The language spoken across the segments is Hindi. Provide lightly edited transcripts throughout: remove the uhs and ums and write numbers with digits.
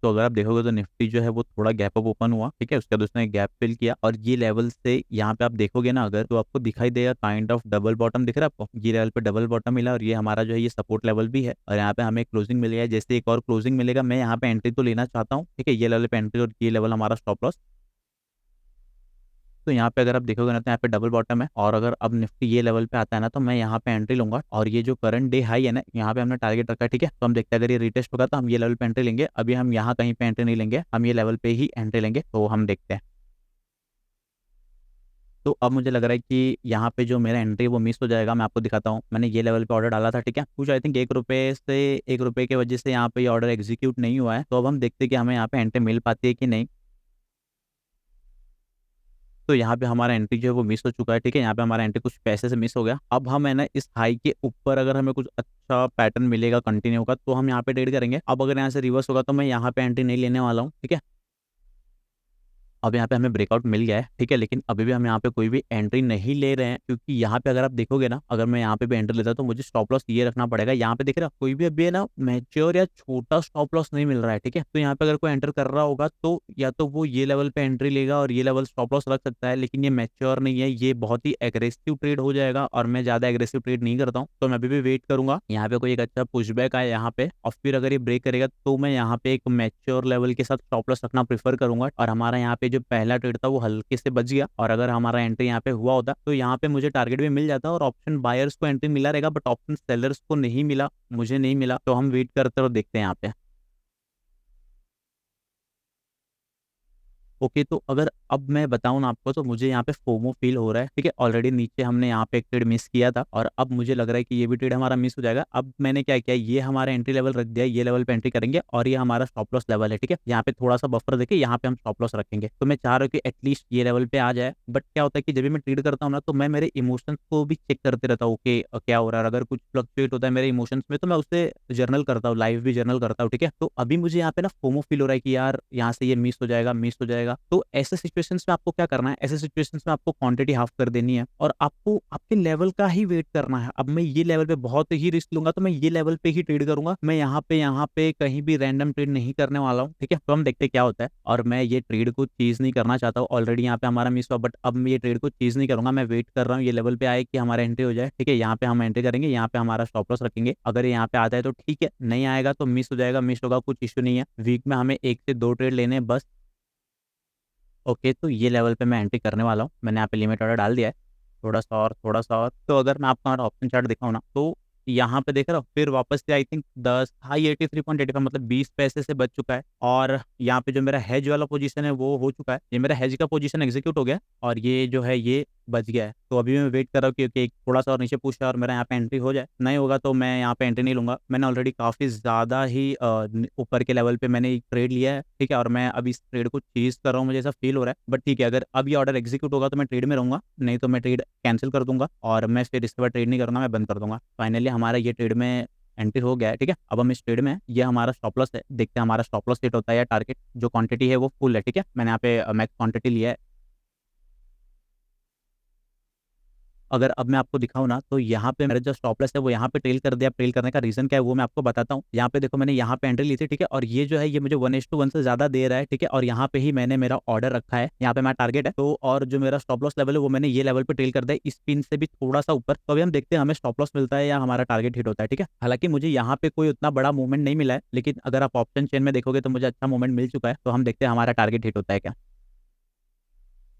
तो अगर आप देखोगे तो निफ्टी जो है वो थोड़ा गैप अप ओपन हुआ, ठीक है, उसके बाद उसने गैप फिल किया और ये लेवल से यहाँ पे आप देखोगे ना अगर, तो आपको दिखाई देगा काइंड ऑफ डबल बॉटम दिख रहा है आपको, ये लेवल पे डबल बॉटम मिला और ये हमारा जो है ये सपोर्ट लेवल भी है और यहाँ पे हमें क्लोजिंग मिल गया है। जैसे एक और क्लोजिंग मिलेगा मैं यहाँ पे एंट्री तो लेना चाहता हूँ, ठीक है, ये लेवल पे एंट्री और ये लेवल हमारा स्टॉप लॉस। तो यहाँ पे अगर आप देखोगे ना तो यहाँ पे डबल बॉटम है और अगर अब निफ्टी ये लेवल पे आता है ना तो मैं यहाँ पे एंट्री लूंगा और ये जो करंट डे हाई है ना यहाँ पे हमने टारगेट रखा है, ठीक है, तो हम देखते हैं अगर ये रिटेस्ट होगा तो हम ये लेवल पे एंट्री लेंगे। अभी हम यहाँ कहीं पे एंट्री नहीं लेंगे, हम ये लेवल पे ही एंट्री लेंगे, तो हम देखते हैं। तो अब मुझे लग रहा है कि यहाँ पे जो मेरा एंट्री है वो मिस हो जाएगा। मैं आपको दिखाता हूँ, मैंने ये लेवल पे ऑर्डर डाला था, ठीक है, कुछ आई थिंक 1 रुपए से 1 रुपए की वजह से यहाँ पे ये ऑर्डर एग्जीक्यूट नहीं हुआ है। तो अब हम देखते हैं कि हमें यहाँ पे एंट्री मिल पाती है कि नहीं। तो यहाँ पे हमारा एंट्री जो है वो मिस हो चुका है, ठीक है, यहाँ पे हमारा एंट्री कुछ पैसे से मिस हो गया। अब हम है ना इस हाई के ऊपर अगर हमें कुछ अच्छा पैटर्न मिलेगा कंटिन्यू का तो हम यहाँ पे ट्रेड करेंगे। अब अगर यहाँ से रिवर्स होगा तो मैं यहाँ पे एंट्री नहीं लेने वाला हूँ, ठीक है। अब यहाँ पे हमें ब्रेकआउट मिल गया है, ठीक है, लेकिन अभी भी हम यहाँ पे कोई भी एंट्री नहीं ले रहे हैं क्योंकि यहाँ पे अगर आप देखोगे ना, अगर मैं यहाँ पे भी एंट्री लेता तो मुझे स्टॉप लॉस ये रखना पड़ेगा। यहाँ पे देख रहे हो कोई भी अभी है ना मैच्योर या छोटा स्टॉप लॉस नहीं मिल रहा है, ठीक है। तो यहाँ पे अगर कोई एंटर कर रहा होगा तो या तो वो ये लेवल पे एंट्री लेगा और ये लेवल स्टॉप लॉस रख सकता है, लेकिन ये मैच्योर नहीं है, ये बहुत ही एग्रेसिव ट्रेड हो जाएगा और मैं ज्यादा एग्रेसिव ट्रेड नहीं करता हूँ। तो मैं अभी भी वेट करूंगा, यहाँ पे कोई एक अच्छा पुशबैक आए यहाँ पे और फिर अगर ये ब्रेक करेगा तो मैं यहाँ पे एक मैच्योर लेवल के साथ स्टॉप लॉस रखना प्रेफर करूंगा। और हमारा यहाँ पे जो पहला ट्रेड था वो हल्के से बच गया और अगर हमारा एंट्री यहाँ पे हुआ होता तो यहाँ पे मुझे टारगेट भी मिल जाता और ऑप्शन बायर्स को एंट्री मिला रहेगा बट ऑप्शन सेलर्स को नहीं मिला, मुझे नहीं मिला। तो हम वेट करते और देखते हैं यहाँ पे। ओके, तो अगर अब मैं बताऊं ना आपको तो मुझे यहाँ पे फोमो फील हो रहा है, ठीक है। ऑलरेडी नीचे हमने यहाँ पे एक ट्रेड मिस किया था और अब मुझे लग रहा है कि ये भी ट्रेड हमारा मिस हो जाएगा। अब मैंने क्या किया, ये हमारा एंट्री लेवल रख दिया, ये लेवल पे एंट्री करेंगे और ये हमारा स्टॉप लॉस लेवल है, ठीक है। यहाँ पे थोड़ा सा बफर देके यहाँ पे हम स्टॉप लॉस रखेंगे। तो मैं चाह रहा हूँ कि एटलीस्ट ये लेवल पे आ जाए। बट क्या होता है कि जब भी मैं ट्रेड करता हूँ ना तो मैं मेरे इमोशंस को भी चेक करते रहता हूँ कि क्या हो रहा है। अगर कुछ फ्लक्चुएट होता है मेरे इमोशंस में तो मैं उससे जर्नल करता हूँ, लाइव भी जर्नल करता हूँ, ठीक है। तो अभी मुझे यहाँ पे ना फोमो फील हो रहा है कि यार यहाँ से ये मिस हो जाएगा, मिस हो जाएगा। तो ऐसे सिचुएशंस में आपको क्या करना है, ऐसे सिचुएशंस में आपको क्वांटिटी हाफ कर देनी है और आपको आपके लेवल का ही वेट करना है। अब मैं ये लेवल पे बहुत ही रिस्क लूंगा तो मैं ये लेवल पे ही ट्रेड करूंगा, मैं यहाँ पे कहीं भी रैंडम ट्रेड नहीं करने वाला हूँ, ठीक है। तो हम देखते हैं क्या होता है और मैं ये ट्रेड को चीज नहीं करना चाहता हूँ। ऑलरेडी यहाँ पे हमारा मिस हुआ बट अब मैं ये ट्रेड को चीज नहीं करूंगा, मैं वेट कर रहा हूँ ये लेवल पे आए कि हमारा एंट्री हो जाए, ठीक है। यहाँ पे हम एंट्री करेंगे, यहाँ पे हमारा स्टॉप लॉस रखेंगे। अगर ये यहाँ पे आता है तो ठीक है, नहीं आएगा तो मिस हो जाएगा, मिस होगा कुछ इश्यू नहीं है। वीक में हमें 1 से 2 ट्रेड लेने हैं बस। ओके, तो ये लेवल पे मैं एंट्री करने वाला हूँ, मैंने यहाँ पे लिमिट ऑर्डर डाल दिया है। थोड़ा सा और, थोड़ा सा और। तो अगर मैं आपको हमारा ऑप्शन चार्ट दिखाऊँ ना तो यहाँ पे देख रहा हूँ फिर वापस से आई थिंक 10 हाई 83.85 मतलब 20 पैसे से बच चुका है। और यहाँ पे जो मेरा हेज वाला पोजीशन है वो हो चुका है, ये मेरा हेज का पोजीशन एग्जीक्यूट हो गया और ये जो है ये बच गया है। तो अभी मैं वेट कर रहा हूँ कि थोड़ा सा और नीचे पुश है और मेरा यहाँ पे एंट्री हो जाए। नहीं होगा तो मैं यहाँ पे एंट्री नहीं लूंगा। मैंने ऑलरेडी काफी ज्यादा ही ऊपर के लेवल पे मैंने एक ट्रेड लिया है, ठीक है, और मैं अभी इस ट्रेड को चीज कर रहा हूँ, मुझे ऐसा फील हो रहा है। बट ठीक है, अगर अब ये ऑर्डर एग्जीक्यूट होगा तो मैं ट्रेड में रहूंगा, नहीं तो मैं ट्रेड कैंसिल कर दूंगा और मैं फिर इसके बाद ट्रेड नहीं करूंगा, मैं बंद कर दूंगा। फाइनली हमारा ये ट्रेड में एंट्री हो गया है, ठीक है। अब हम इस ट्रेड में, ये हमारा स्टॉप लॉस है, देखते हैं हमारा स्टॉप लॉस हिट होता है या टारगेट जो क्वांटिटी है वो फुल है, ठीक है। मैंने यहाँ पे मैक्स क्वांटिटी लिया है। अगर अब मैं आपको दिखाऊं ना तो यहाँ पे मेरा जो स्टॉप लॉस है वो यहाँ पे ट्रेल कर दिया। ट्रेल करने का रीजन क्या है वो मैं आपको बताता हूँ। यहाँ पे देखो मैंने यहाँ पे एंट्री ली थी, ठीक है, और ये जो है ये मुझे 1:1 से ज्यादा दे रहा है, ठीक है, और यहाँ पे ही मैंने मेरा ऑर्डर रखा है, यहाँ पे मेरा टारगेट है। तो और जो मेरा स्टॉप लॉस लेवल है वो मैंने ये लेवल पे ट्रेल कर दिया, इस पिन से भी थोड़ा सा ऊपर। तो अभी हम देखते हैं हमें स्टॉप लॉस मिलता है या हमारा टारगेट हिट होता है, ठीक है। हालांकि मुझे यहाँ पे कोई उतना बड़ा मूवमेंट नहीं मिला है, लेकिन अगर आप ऑप्शन चेन में देखोगे तो मुझे अच्छा मूवमेंट मिल चुका है। तो हम देखते हैं हमारा टारगेट हिट होता है क्या।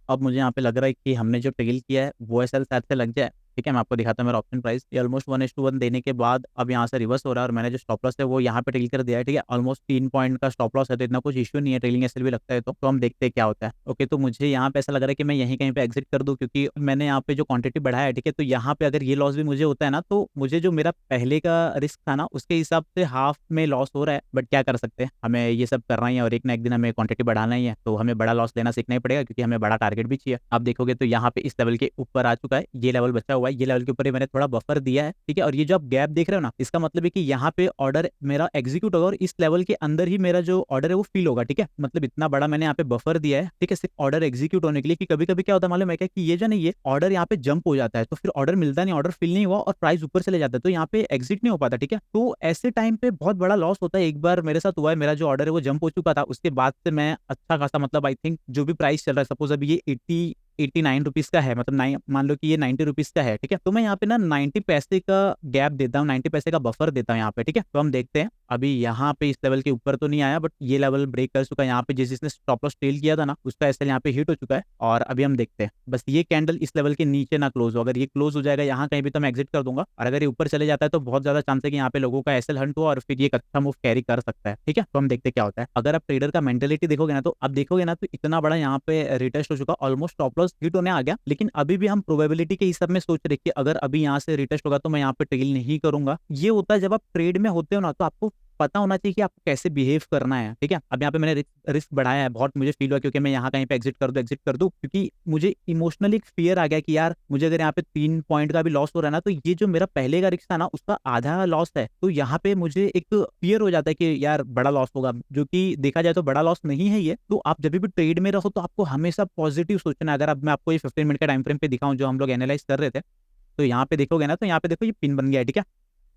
अब मुझे यहाँ पे लग रहा है कि हमने जो टेल किया है वो एस एल शायद से लग जाए, ठीक है। मैं आपको दिखाता हूँ मेरा ऑप्शन प्राइस, ये ऑलमोस्ट 1:1 देने के बाद अब यहाँ से रिवर्स हो रहा है और मैंने जो स्टॉप लॉस है वो यहाँ पे टेल कर दिया है, ठीक है। ऑलमोस्ट 3 पॉइंट का स्टॉप लॉस है तो इतना कुछ इश्यू नहीं है, ट्रेलिंग एसएल भी लगता है तो हम देखते हैं क्या होता है। ओके, तो मुझे यहाँ पे ऐसा लग रहा है कि मैं यहीं कहीं पे एग्जिट कर दूँ क्योंकि मैंने यहाँ पे जो क्वांटिटी बढ़ाया है, ठीक है। तो यहाँ पे अगर ये लॉस भी मुझे होता है ना तो मुझे जो मेरा पहले का रिस्क था ना उसके हिसाब से हाफ में लॉस हो रहा है। बट क्या कर सकते हैं, हमें ये सब करना ही है और एक ना एक दिन हमें क्वांटिटी बढ़ाना ही है, तो हमें बड़ा लॉस लेना सीखना ही पड़ेगा क्योंकि हमें बड़ा टारगेट भी चाहिए। आप देखोगे तो यहाँ पे इस लेवल के ऊपर आ चुका है, ये लेवल बचा हुआ है। हुआ है, ये लेवल के ऊपर ही मैंने थोड़ा बफर दिया है, ठीक है। और ये जो आप गैप देख रहे हो ना, इसका मतलब है कि यहाँ पे ऑर्डर मेरा एग्जीक्यूट होगा और इस लेवल के अंदर ही मेरा जो ऑर्डर है वो फील होगा, ठीक है। मतलब इतना बड़ा मैंने यहाँ पे बफर दिया है, ठीक है, सिर्फ ऑर्डर एग्जीक्यूट होने के लिए। कि कभी कभी क्या होता है मालूम है क्या, कि ये जो नहीं, ये ऑर्डर यहाँ पे जंप हो जाता है, तो फिर ऑर्डर मिलता नहीं, ऑर्डर फिल नहीं हुआ और प्राइस ऊपर चले जाता है, तो यहाँ पे एग्जिट नहीं हो पाता, ठीक है। तो ऐसे टाइम पे बहुत बड़ा लॉस होता है। एक बार मेरे साथ हुआ है, मेरा जो ऑर्डर है वो जंप हो चुका था, उसके बाद से मैं अच्छा खासा, मतलब आई थिंक जो भी प्राइस चल रहा है, सपोज अभी ये 89 रुपीज का है, मतलब मान लो कि ये 90 रुपीज का है, ठीक है। तो मैं यहाँ पे ना 90 पैसे का गैप देता हूँ, 90 पैसे का बफर देता हूँ यहाँ पे, ठीक है। तो हम देखते हैं, अभी यहाँ पे इस लेवल के ऊपर तो नहीं आया, बट ये लेवल ब्रेक कर चुका है। यहाँ पे जिसने स्टॉप लॉस टेल किया था ना, उसका एसएल यहाँ पे हिट हो चुका है। और अभी हम देखते हैं, बस ये कैंडल इस लेवल के नीचे ना क्लोज हो। अगर ये क्लोज हो जाएगा यहाँ कहीं भी तो मैं एग्जिट कर दूंगा, और अगर ये ऊपर चले जाता है तो बहुत ज्यादा चांस है कि यहाँ पे लोगों का एसएल हंट हो और फिर ये एक अच्छा मूव कैरी कर सकता है, ठीक है। तो हम देखते क्या होता है। अगर आप ट्रेडर का मेंटेलिटी देखोगे ना, तो अब देखोगे ना, तो इतना बड़ा यहाँ पे रिटेस्ट हो चुका, ऑलमोस्ट स्टॉप लॉस हिट होने आ गया, लेकिन अभी भी हम प्रोबेबिलिटी के हिसाब में सोच रहे कि अगर अभी यहाँ से रिटेस्ट होगा तो मैं यहाँ पे टेल नहीं करूंगा। ये होता है जब आप ट्रेड में होते हो ना, तो आपको पता होना चाहिए कि आपको कैसे बिहेव करना है, ठीक है। अब यहाँ पे मैंने रिस्क बढ़ाया है बहुत, मुझे फील हुआ क्योंकि मैं यहाँ कहीं पे एग्जिट कर दूं, क्योंकि मुझे इमोशनली एक फियर आ गया कि यार मुझे अगर यहाँ पे 3 पॉइंट का भी लॉस हो रहा है ना, तो ये जो मेरा पहले का रिस्क था ना, उसका आधा लॉस है। तो यहाँ पे मुझे एक फियर हो जाता है कि यार बड़ा लॉस होगा, जो कि देखा जाए तो बड़ा लॉस नहीं है ये। तो आप जब भी ट्रेड में रहो तो आपको हमेशा पॉजिटिव सोचना है। अगर अब मैं आपको ये 15 मिनट का टाइम फ्रेम पे दिखाऊं जो हम लोग एनालाइज कर रहे थे, तो यहाँ पे देखोगे ना, तो यहाँ पे देखो ये पिन बन गया है, ठीक है।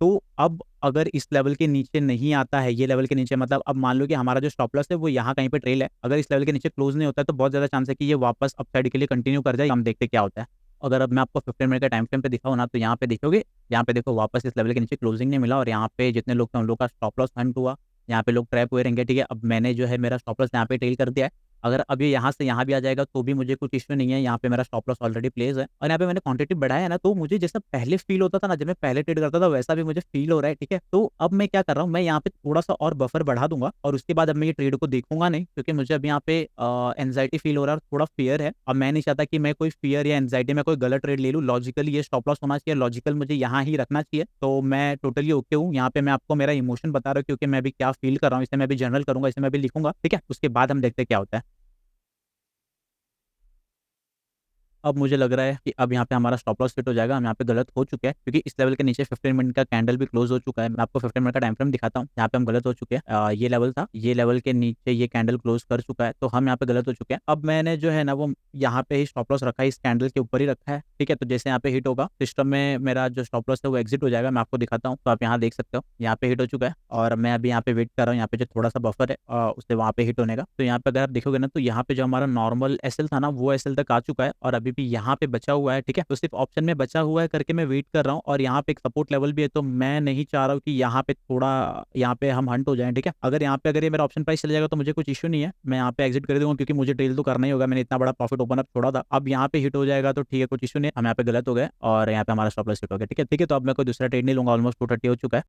तो अब अगर इस लेवल के नीचे नहीं आता है, ये लेवल के नीचे, मतलब अब मान लो कि हमारा जो स्टॉप लॉस है वो यहाँ कहीं पे ट्रेल है, अगर इस लेवल के नीचे क्लोज नहीं होता है तो बहुत ज्यादा चांस है कि ये वापस अपसाइड के लिए कंटिन्यू कर जाए। हम देखते क्या होता है। अगर अब मैं आपको 15 मिनट का टाइम फ्रेम पे दिखाऊँ ना, तो यहाँ पे देखोगे, यहाँ पे देखो वापस इस लेवल के नीचे क्लोजिंग नहीं मिला, और यहाँ पे जितने लोग थे उन लोग का स्टॉप लॉस हंट हुआ, यहाँ पे लोग ट्रैप हुए रहेंगे, ठीक है। अब मैंने जो है मेरा स्टॉप लॉस यहाँ पे टेल कर दिया है। अगर अभी यहाँ से यहाँ भी आ जाएगा तो भी मुझे कुछ इश्यू नहीं है, यहाँ पे मेरा स्टॉप लॉस ऑलरेडी प्लेस है, और यहाँ पे मैंने क्वांटिटी बढ़ाया है ना, तो मुझे जैसा पहले फील होता था ना, जब मैं पहले ट्रेड करता था, वैसा भी मुझे फील हो रहा है, ठीक है। तो अब मैं क्या कर रहा हूँ, मैं यहाँ पे थोड़ा सा और बफर बढ़ा दूंगा, और उसके बाद अब मैं ये ट्रेड को देखूंगा नहीं, क्योंकि मुझे अब यहाँ पे एंजाइटी फील हो रहा है और थोड़ा फियर है। अब मैं नहीं चाहता कि मैं कोई फियर या एंजाइटी में कोई गलत ट्रेड ले लूँ। लॉजिकली ये स्टॉप लॉस होना चाहिए, लॉजिकल मुझे यहाँ ही रखना चाहिए, तो मैं टोटली ओके हूँ। यहाँ पे मैं आपको मेरा इमोशन बता रहा हूँ, क्योंकि मैं अभी क्या फील कर रहा हूँ, इसे मैं अभी जनरल करूंगा, इसे मैं अभी लिखूंगा, ठीक है। उसके बाद हम देखते हैं क्या होता है। अब मुझे लग रहा है कि अब यहाँ पे हमारा स्टॉप लॉस हिट हो जाएगा, हम यहाँ पे गलत हो चुके हैं, क्योंकि इस लेवल के नीचे 15 मिनट का कैंडल भी क्लोज हो चुका है। मैं आपको 15 मिनट का टाइम फ्रेम दिखाता हूँ, यहाँ पे हम गलत हो चुके हैं। ये लेवल था, ये लेवल के नीचे ये कैंडल क्लोज कर चुका है, तो हम यहाँ पे गलत हो चुके हैं। अब मैंने जो है ना वो यहाँ पे ही स्टॉप लॉस रखा है, इस कैंडल के ऊपर ही रखा है, ठीक है। तो जैसे यहाँ पे हिट होगा, सिस्टम में मेरा जो स्टॉप लॉस है वो एग्जिट हो जाएगा। मैं आपको दिखाता हूँ, तो आप यहाँ देख सकते हो, यहाँ पे हिट हो चुका है, और मैं अभी यहाँ पे वेट कर रहा हूँ, यहाँ पे जो थोड़ा सा बफर है उससे वहाँ पे हिट होने का। तो यहाँ पे अगर आप देखोगे ना, तो यहाँ पे जो हमारा नॉर्मल एसएल था ना, वो एसएल तक आ चुका है, और अभी भी यहाँ पे बचा हुआ है, ठीक है। तो सिर्फ ऑप्शन में बचा हुआ है करके मैं वेट कर रहा हूँ, और यहाँ पे एक सपोर्ट लेवल भी है, तो मैं नहीं चाह रहा हूँ कि यहाँ पे थोड़ा, यहाँ पे हम हंट हो जाएं, ठीक है। अगर यहाँ पे अगर ये मेरा ऑप्शन प्राइस चले जाएगा तो मुझे कुछ इश्यू नहीं है, मैं यहाँ पे एग्जिट कर दूंगा, क्योंकि मुझे ट्रेल तो करना ही होगा, मैंने इतना बड़ा प्रॉफिट ओपन अप छोड़ा था। अब यहाँ पे हिट हो जाएगा तो ठीक है, कुछ इश्यू नहीं है। हम यहाँ पे गलत हो गए और यहाँ पे हमारा स्टॉप लॉस हिट हो गया, ठीक है। ठीक है, तो अब मैं कोई दूसरा ट्रेड नहीं लूंगा, ऑलमोस्ट 230 हो चुका है।